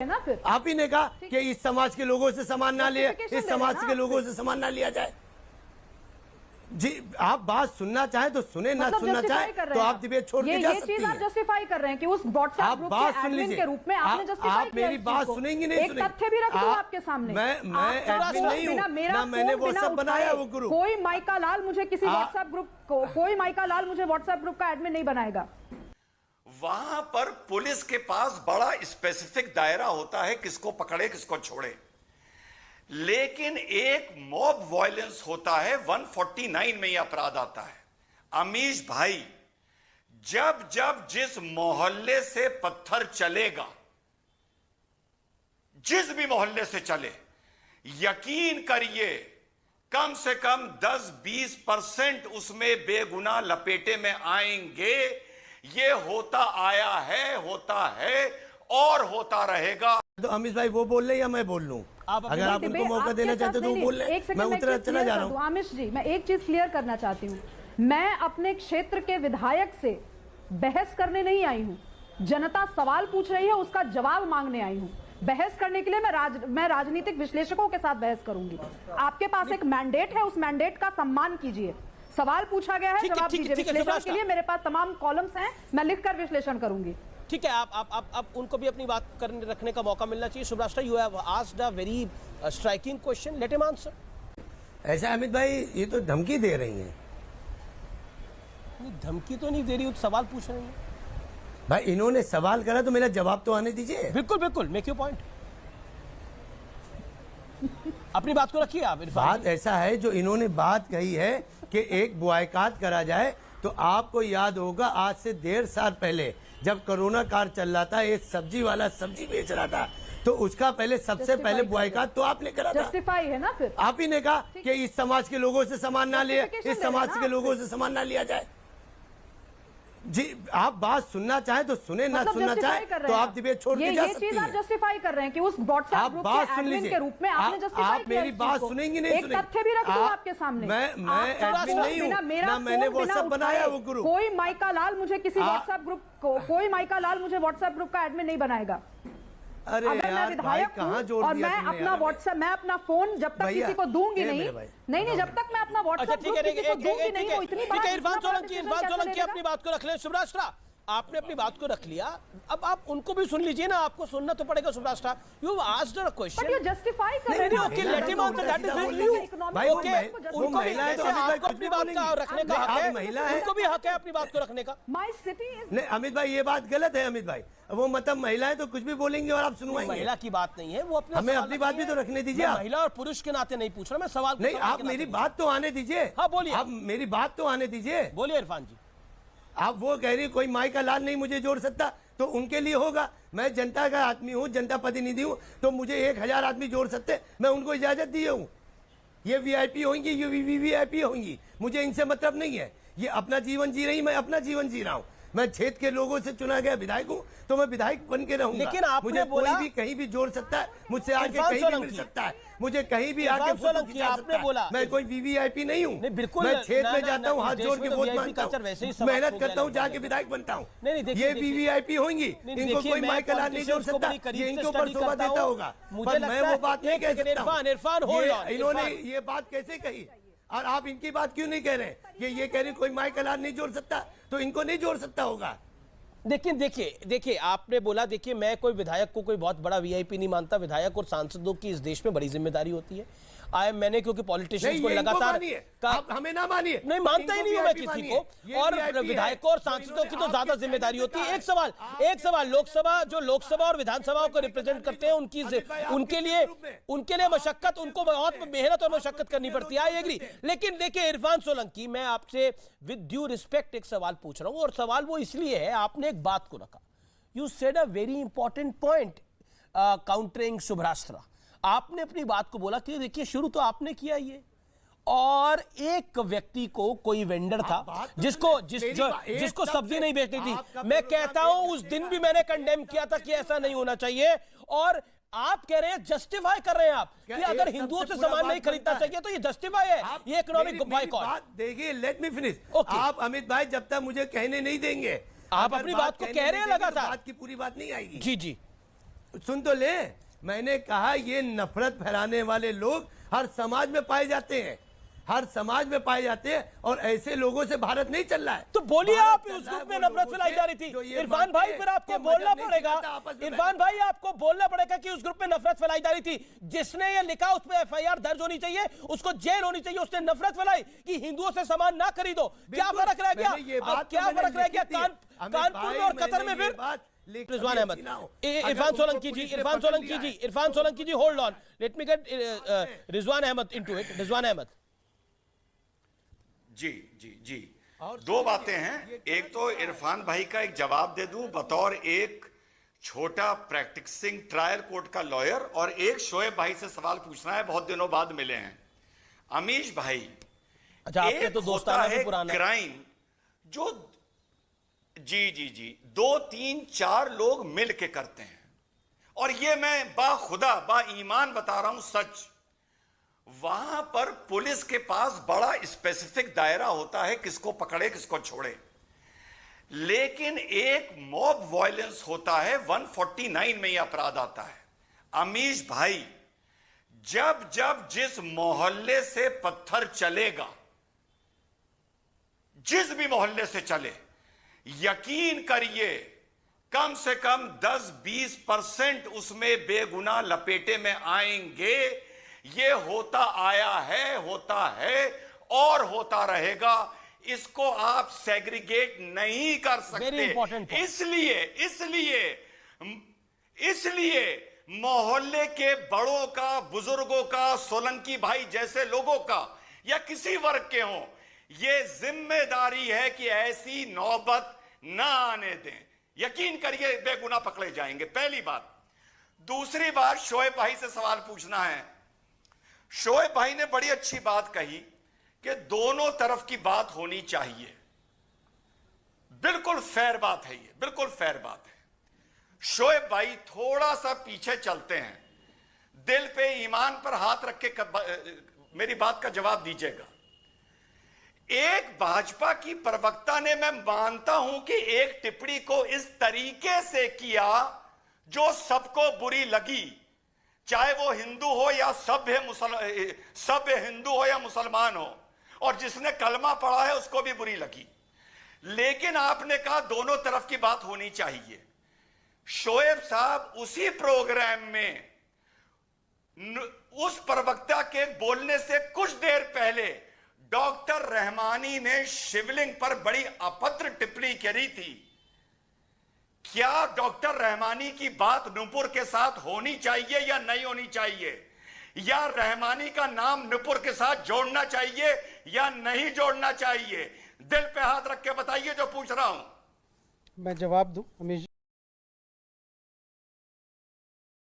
है ना। फिर आप ही ने कहा कि इस समाज के लोगों से सामान ना लिया, इस समाज के लोगों से सामान ना लिया जाए। जी, आप बात सुनना चाहें तो सुने, ना सुनना चाहें तो आप डिबेट छोड़ के जा सकती हैं। ये चीज आप जस्टिफाई कर रहे हैं कि उस व्हाट्सएप ग्रुप के एडमिन के रूप में आपने जस्टिफाई आप मेरी बात सुनेंगी नहीं सुनेंगी। एक तथ्य भी रख दूं आपके सामने, मैं एडमिन नहीं हूं ना, मैंने व्हाट्सएप बनाया वो ग्रुप। कोई माइका लाल मुझे किसी व्हाट्सएप ग्रुप को, कोई माइका लाल मुझे व्हाट्सएप ग्रुप का एडमिन नहीं बनाएगा। वहां पर पुलिस के पास बड़ा स्पेसिफिक दायरा होता है किसको पकड़े किसको छोड़े, लेकिन एक मॉब वायलेंस होता है 149 में यह अपराध आता है। अमीश भाई, जब जब जिस मोहल्ले से पत्थर चलेगा, जिस भी मोहल्ले से चले, यकीन करिए कम से कम 10-20% उसमें बेगुनाह लपेटे में आएंगे। ये होता आया है, होता है और होता रहेगा। तो अमीश भाई वो बोल रहे या मैं बोल लूं? अगर आप उनको मौका देना चाहते तो वो बोल रहे, मैं उतना चला जा रहा हूं। आमिश जी, मैं एक चीज क्लियर करना चाहती हूँ, मैं अपने क्षेत्र के विधायक से बहस करने नहीं आई हूँ। जनता सवाल पूछ रही है, उसका जवाब मांगने आई हूँ। बहस करने के लिए मैं राजनीतिक विश्लेषकों के साथ बहस करूंगी। आपके पास एक मैंडेट है, उस मैंडेट का सम्मान कीजिए। सवाल पूछा गया है, जवाब दीजिए। विश्लेषण के लिए मेरे पास तमाम कॉलम्स हैं, मैं लिखकर विश्लेषण करूंगी। ठीक है, आप उनको भी अपनी बात करने रखने का मौका मिलना चाहिए। सुब्राष्ट्र, you have asked a very striking question, let him answer. ऐसा अमित भाई, ये तो धमकी दे रही हैं। नहीं, धमकी तो नहीं दे रही, सवाल पूछ रही है। भाई इन्होंने सवाल करा तो मेरा जवाब तो आने दीजिए। बिल्कुल बिल्कुल, मेक योर पॉइंट। अपनी बात को रखिए आप। बात ऐसा है, जो इन्होंने बात कही है कि एक बॉयकॉट करा जाए, तो आपको याद होगा आज से 1.5 साल पहले जब कोरोना काल चल रहा था, एक सब्जी वाला सब्जी बेच रहा था, तो उसका पहले सबसे पहले बॉयकॉट तो आपने करा था। जस्टिफाई है ना। फिर आप ही ने कहा कि इस समाज के लोगों से सामान ना लिया, इस समाज के लोगों से सामान ना लिया जाए। जी, आप बात सुनना चाहें तो सुने, ना सुनना चाहें तो आप डिबेट छोड़ के जा सकती हैं। ये चीज आप जस्टिफाई कर रहे हैं कि उस व्हाट्सएप ग्रुप के एडमिन के रूप में आपने जस्टिफाई आप मेरी बात सुनेंगी नहीं सुनेंगी। एक तथ्य भी रख दूं आपके सामने, मैं एडमिन नहीं हूं ना, मैंने व्हाट्सएप बनाया वो ग्रुप। कोई माइका लाल मुझे किसी व्हाट्सएप ग्रुप को, कोई माइका लाल मुझे व्हाट्सएप ग्रुप का एडमिन नहीं बनाएगा। अरे अगर मैं विधायक हूं और मैं अपना व्हाट्सएप, मैं अपना फोन जब तक किसी को दूंगी नहीं, जब तक मैं अपना व्हाट्सएप ग्रुप किसी को दूंगी नहीं, वो इतनी ठीक है। इरफान सोलंकी अपनी बात को रख ले। सुब्राष्ट्र, आपने अपनी बात को रख लिया, अब आप उनको भी सुन लीजिए ना, आपको सुनना तो पड़ेगा। सुब्राष्ट्र, you have asked a question, but you justify कर रहे हैं। Okay, let him answer, that is with you. Okay, उनको भी आपको अपनी बात का रखने का हक है, उनको भी हक है अपनी बात को रखने का। माय सिटी इज नहीं अमित भाई, ये बात गलत है अमित भाई। वो मतलब महिलाएं तो कुछ भी बोलेंगे और आप सुनवाएंगे। महिला की बात नहीं है, वो अपने हमें अपनी बात भी तो रखने दीजिए। महिला और पुरुष के नाते नहीं पूछ रहा मैं सवाल। नहीं, आप मेरी बात तो आने दीजिए। हाँ बोलिए, आप मेरी बात तो आने दीजिए। बोलिए इरफान जी। आप वो कह रही कोई माई का लाल नहीं मुझे जोड़ सकता, तो उनके लिए होगा। मैं जनता का आदमी हूँ, जनता प्रतिनिधि हूँ, तो मुझे 1000 आदमी जोड़ सकते, मैं उनको इजाजत दिए हूँ। ये वीआईपी होंगी, ये वीवीआईपी होंगी, मुझे इनसे मतलब नहीं है। ये अपना जीवन जी रही, मैं अपना जीवन जी रहा हूँ। मैं क्षेत्र के लोगों से चुना गया विधायक हूँ, तो मैं विधायक बन के रहूंगा। लेकिन आपने मुझे कोई भी कहीं भी जोड़ सकता है, मुझसे आके कहीं भी मिल सकता है, मुझे कहीं भी आके फोटो खिंचा सकता है। मैं कोई वीवीआईपी नहीं हूँ। मैं क्षेत्र में जाता हूँ, हाथ जोड़ के वोट मांगता हूँ, मेहनत करता हूँ, जाके विधायक बनता हूँ। ये वीवीआईपी होंगी, इनको कोई माइक लाल नहीं जोड़ सकता। ये इनके ऊपर शोभा देता होगा, पर मैं वो बात नहीं कह सकता। इन्होंने ये बात कैसे कही और आप इनकी बात क्यों नहीं कह रहे कि ये कह रही कोई माइक लाल नहीं जोड़ सकता, तो इनको नहीं जोड़ सकता होगा। देखिए आपने बोला, देखिए मैं कोई विधायक को कोई बहुत बड़ा वीआईपी नहीं मानता। विधायक और सांसदों की इस देश में बड़ी जिम्मेदारी होती है। मैंने क्योंकि पॉलिटिशियंस को लगातार हमें ना मानिए, नहीं मानता ही नहीं हूं मैं किसी को, और विधायकों और सांसदों की तो ज्यादा जिम्मेदारी होती है। एक सवाल लोकसभा और विधानसभाओं को रिप्रेजेंट करते हैं, उनके लिए मशक्कत, उनको बहुत मेहनत और मशक्कत करनी पड़ती है, आई एग्री। लेकिन देखिए इरफान सोलंकी, मैं आपसे विद ड्यू रिस्पेक्ट एक सवाल पूछ रहा हूं, और सवाल वो इसलिए है, आपने एक बात को रखा, you said a very important point countering सुब्राष्ट्र। आपने अपनी बात को बोला कि देखिए शुरू तो आपने किया ये, और एक व्यक्ति को कोई वेंडर था जिसको सब्जी नहीं बेचनी थी। मैं कहता हूं उस दिन भी मैंने कंडेम किया था कि ऐसा नहीं होना चाहिए, और आप कह रहे हैं, जस्टिफाई कर रहे हैं आप कि अगर हिंदुओं से सामान नहीं खरीदना चाहिए तो ये जस्टिफाई है, ये इकोनॉमिक बॉयकॉट। देखिए, लेट मी फिनिश। आप अमित भाई जब तक मुझे कहने नहीं देंगे, आप अपनी बात को कह रहे हैं लगातार, बात की पूरी बात नहीं आएगी। जी सुन तो ले, मैंने कहा ये नफरत फैलाने वाले लोग हर समाज में पाए जाते हैं, हर समाज में पाए जाते हैं, और ऐसे लोगों से भारत नहीं चल रहा है। तो बोलिए आप, उस ग्रुप में नफरत फैलाई जा रही थी। इरफान भाई फिर आपको बोलना पड़ेगा, इरफान भाई आपको बोलना पड़ेगा कि उस ग्रुप में नफरत फैलाई जा रही थी। जिसने ये लिखा उस पर एफआईआर दर्ज होनी चाहिए, उसको जेल होनी चाहिए। उसने नफरत फैलाई कि हिंदुओं से सामान ना खरीदो। क्या फर्क रह गया? क्या फर्क रह गया कानपुर में और कतर में? फिर Rizwan Ahmed, Irfan Solanki ji, Irfan Solanki ji, hold on, let me get Rizwan Ahmed into it. Rizwan Ahmed ji जी जी, दो बातें हैं। एक तो इरफान भाई का एक जवाब दे दूं बतौर एक छोटा प्रैक्टिसिंग ट्रायल कोर्ट का लॉयर, और एक शोएब भाई से सवाल पूछना है, बहुत दिनों बाद मिले हैं। अमीश भाई, अच्छा, आपके तो दोस्ताना भी पुराना क्राइम जो जी जी जी 2 3 4 लोग मिल के करते हैं, और ये मैं बाखुदा बा ईमान बता रहा हूं सच, वहां पर पुलिस के पास बड़ा स्पेसिफिक दायरा होता है किसको पकड़े किसको छोड़े, लेकिन एक मॉब वायलेंस होता है, 149 में यह अपराध आता है। अमीश भाई, जब जब जिस मोहल्ले से पत्थर चलेगा, जिस भी मोहल्ले से चले, यकीन करिए कम से कम 10-20% उसमें बेगुनाह लपेटे में आएंगे। ये होता आया है, होता है और होता रहेगा। इसको आप सेग्रीगेट नहीं कर सकते। इसलिए मोहल्ले के बड़ों का, बुजुर्गों का, सोलंकी भाई जैसे लोगों का, या किसी वर्ग के हों, ये जिम्मेदारी है कि ऐसी नौबत ना आने दें। यकीन करिए बेगुनाह पकड़े जाएंगे, पहली बात। दूसरी बात, शोएब भाई से सवाल पूछना है। शोएब भाई ने बड़ी अच्छी बात कही कि दोनों तरफ की बात होनी चाहिए। बिल्कुल फेयर बात है, ये बिल्कुल फेयर बात है। शोएब भाई, थोड़ा सा पीछे चलते हैं, दिल पे ईमान पर हाथ रख के मेरी बात का जवाब दीजिएगा। एक भाजपा की प्रवक्ता ने, मैं मानता हूं कि एक टिप्पणी को इस तरीके से किया जो सबको बुरी लगी, चाहे वो हिंदू हो या सभ्य हिंदू हो या मुसलमान हो, और जिसने कलमा पढ़ा है उसको भी बुरी लगी। लेकिन आपने कहा दोनों तरफ की बात होनी चाहिए। शोएब साहब, उसी प्रोग्राम में उस प्रवक्ता के बोलने से कुछ देर पहले डॉक्टर रहमानी ने शिवलिंग पर बड़ी अभद्र टिप्पणी करी थी। क्या डॉक्टर रहमानी की बात नूपुर के साथ होनी चाहिए या नहीं होनी चाहिए, या रहमानी का नाम नूपुर के साथ जोड़ना चाहिए या नहीं जोड़ना चाहिए? दिल पे हाथ रख के बताइए जो पूछ रहा हूं। मैं जवाब दूं अमीश जी?